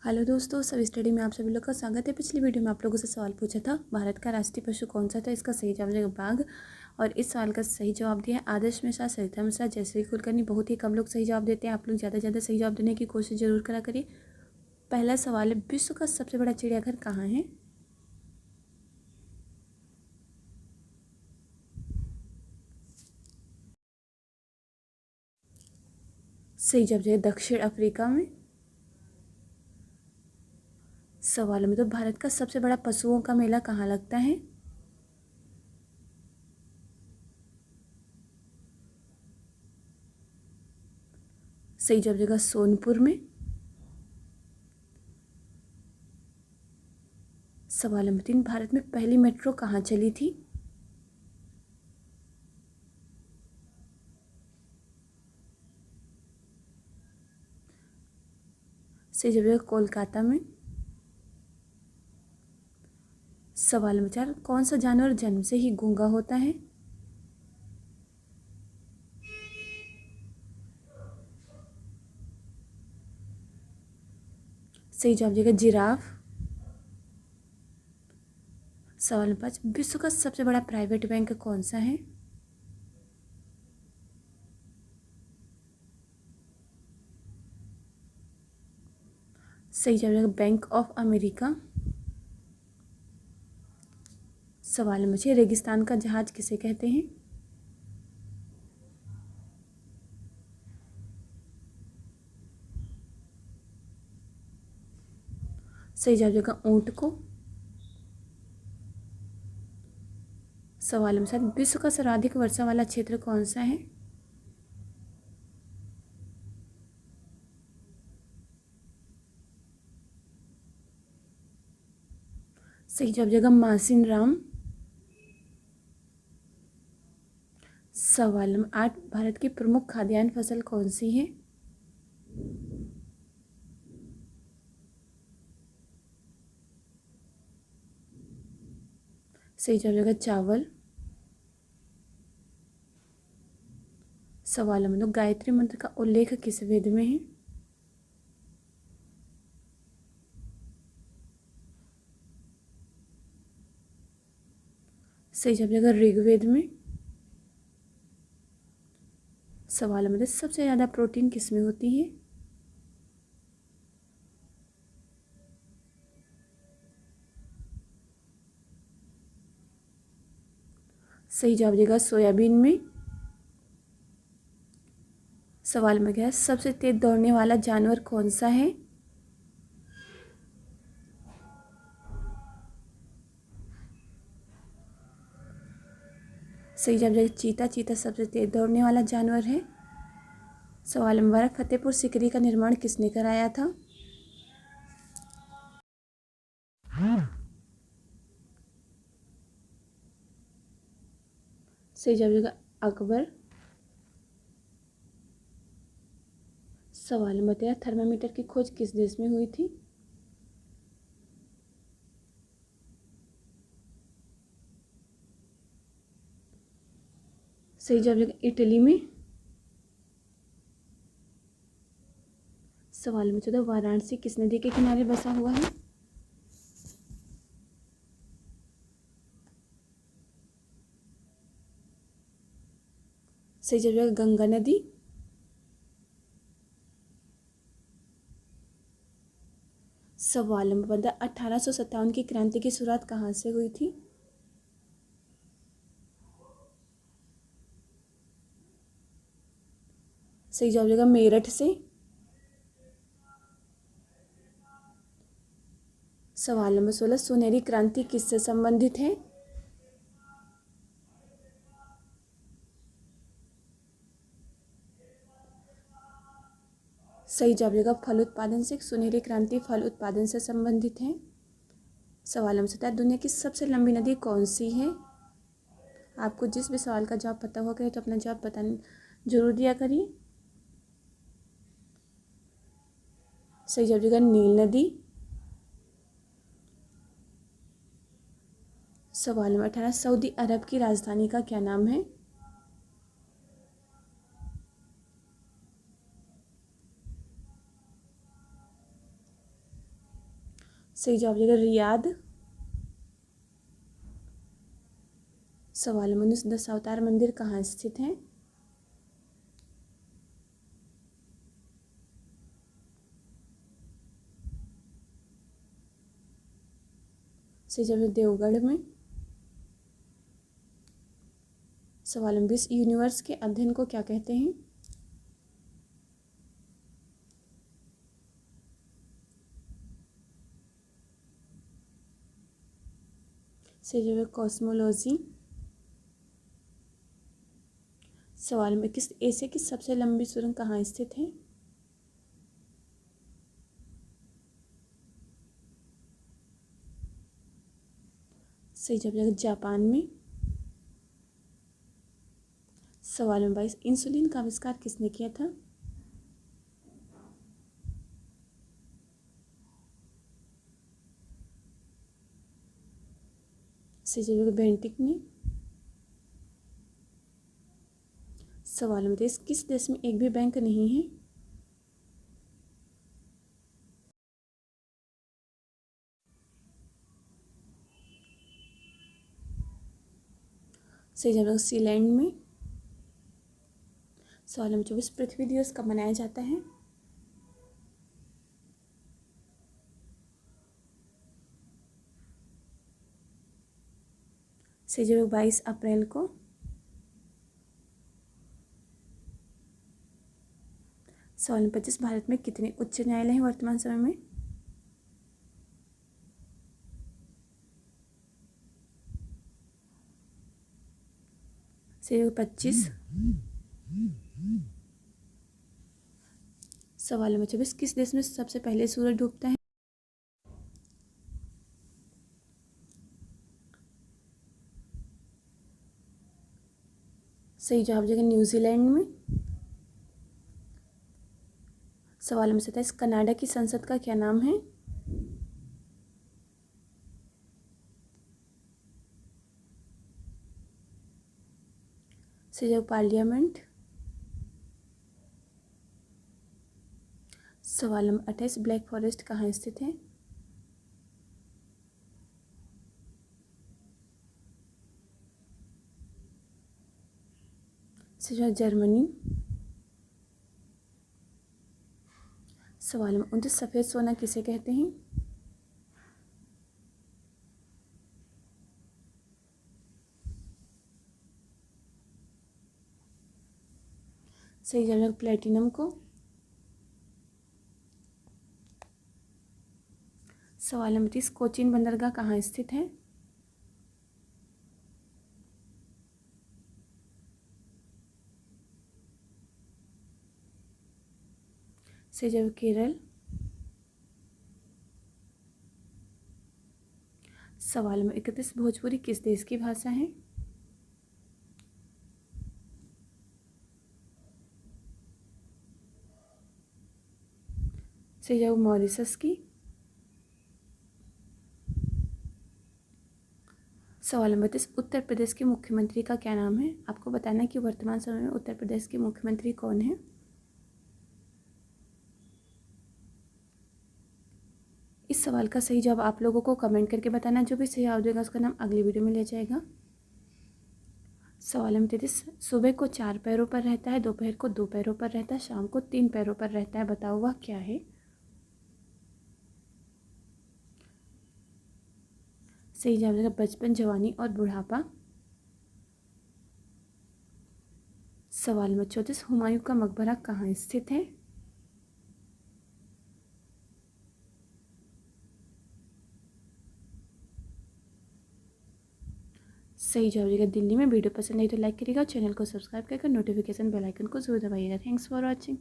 Hello दोस्तों, सभी study में आप सभी लोग का स्वागत है। पिछली वीडियो में आप लोगों से सवाल पूछा था, भारत का राष्ट्रीय पशु कौन सा था। इसका सही जवाब है बाघ। और इस सवाल का सही जवाब दिया है आदर्श मिश्रा, सरिता मिश्रा, जयश्री कुलकर्णी। बहुत ही कम लोग सही जवाब देते हैं। आप लोग ज़्यादा से ज़्यादा सही जवाब देने की कोशिश जरूर करा करिए। पहला सवाल है, विश्व का सबसे बड़ा चिड़ियाघर कहाँ है? सही जवाब है दक्षिण अफ्रीका में। सवाल में तो भारत का सबसे बड़ा पशुओं का मेला कहाँ लगता है? सही जवाब देगा सोनपुर में। सवाल नंबर 3, भारत में पहली मेट्रो कहाँ चली थी? सही जवाब देगा कोलकाता में। सवाल नंबर 4, कौन सा जानवर जन्म से ही गूंगा होता है? सही जवाब देगा जिराफ। सवाल नंबर 5, विश्व का सबसे बड़ा प्राइवेट बैंक कौन सा है? सही जवाब देगा बैंक ऑफ अमेरिका। सवाल नंबर 6, रेगिस्तान का जहाज किसे कहते हैं? सही जवाब देगा ऊंट को। सवाल नंबर 7, विश्व का सर्वाधिक वर्षा वाला क्षेत्र कौन सा है? सही जवाब देगा मासिन राम। सवाल नंबर 8, भारत की प्रमुख खाद्यान्न फसल कौन सी है? सही जवाब देगा चावल। सवाल नंबर 9, गायत्री मंत्र का उल्लेख किस वेद में है? सही जवाब देगा ऋग्वेद में। सवाल नंबर 10, सबसे ज़्यादा प्रोटीन किस में होती है? सही जवाब देगा सोयाबीन में। सवाल में क्या है, सबसे तेज दौड़ने वाला जानवर कौन सा है? सही जवाब देगा चीता। चीता सबसे तेज दौड़ने वाला जानवर है। सवाल नंबर 12, फतेहपुर सीकरी का निर्माण किसने कराया था? सही जवाब देगा अकबर। सवाल नंबर 13, थर्मामीटर की खोज किस देश में हुई थी? सही जवाब देगा इटली में। सवाल नंबर 14, वाराणसी किस नदी के किनारे बसा हुआ है? सही जवाब देगा गंगा नदी। सवाल नंबर 15, 1857 की क्रांति की शुरुआत कहाँ से हुई थी? सही जवाब देगा मेरठ से। सवाल नंबर 16, सुनहरी क्रांति किससे संबंधित है? सही जवाब देगा फल उत्पादन से। सुनहरी क्रांति फल उत्पादन से संबंधित है। सवाल नंबर 17, दुनिया की सबसे लंबी नदी कौन सी है? आपको जिस भी सवाल का जवाब पता होगा तो अपना जवाब बताने जरूर दिया करिए। सही जवाब देगा नील नदी। सवाल नंबर 18, सऊदी अरब की राजधानी का क्या नाम है? सही जवाब हो जाएगा रियाद। सवाल नंबर 19, दशावतार मंदिर कहाँ स्थित है? सही जवाब है देवगढ़ में। सवाल नंबर 20, यूनिवर्स के अध्ययन को क्या कहते हैं? सही जवाब है कॉस्मोलॉजी। सवाल में किस एशिया की सबसे लंबी सुरंग कहाँ स्थित है? सही जवाब है जापान में। सवाल नंबर 22, इंसुलिन का आविष्कार किसने किया था? सही जवाब है बेंटिक ने। सवाल नंबर 23, किस देश में एक भी बैंक नहीं है? सही जवाब है सीलैंड में। सवाल नंबर 24, पृथ्वी दिवस कब मनाया जाता है? सही जवाब 22 अप्रैल को। सवाल नंबर 25, भारत में कितने उच्च न्यायालय हैं वर्तमान समय में? सही जवाब 25। सवाल नंबर 24, किस देश में सबसे पहले सूरज डूबता है? सही जवाब जगह न्यूजीलैंड में। सवाल नंबर 27, कनाडा की संसद का क्या नाम है? सही जवाब पार्लियामेंट। सवाल नंबर 28, ब्लैक फॉरेस्ट कहाँ स्थित है? सही जवाब जर्मनी। सवाल नंबर 29, सफ़ेद सोना किसे कहते हैं? सही जवाब प्लेटिनम को। सवाल नंबर 30, कोचीन बंदरगाह कहाँ स्थित है? सही जवाब केरल। सवाल नंबर 31, भोजपुरी किस देश की भाषा है? सही जवाब मॉरिशस की। सवाल नंबर 32, उत्तर प्रदेश के मुख्यमंत्री का क्या नाम है? आपको बताना है कि वर्तमान समय में उत्तर प्रदेश के मुख्यमंत्री कौन है। इस सवाल का सही जवाब आप लोगों को कमेंट करके बताना। जो भी सही जवाब देगा उसका नाम अगली वीडियो में लिया जाएगा। सवाल नंबर 33, सुबह को 4 पैरों पर रहता है, दोपहर को 2 पैरों पर रहता है, शाम को 3 पैरों पर रहता है, बताओ वह क्या है? सही जवाब देगा बचपन, जवानी और बुढ़ापा। सवाल नंबर 34, हुमायूं का मकबरा कहाँ स्थित है? सही जवाब देगा दिल्ली में। वीडियो पसंद आई तो लाइक करिएगा, चैनल को सब्सक्राइब करके नोटिफिकेशन बेल आइकन को जरूर दबाइएगा। Thanks for watching.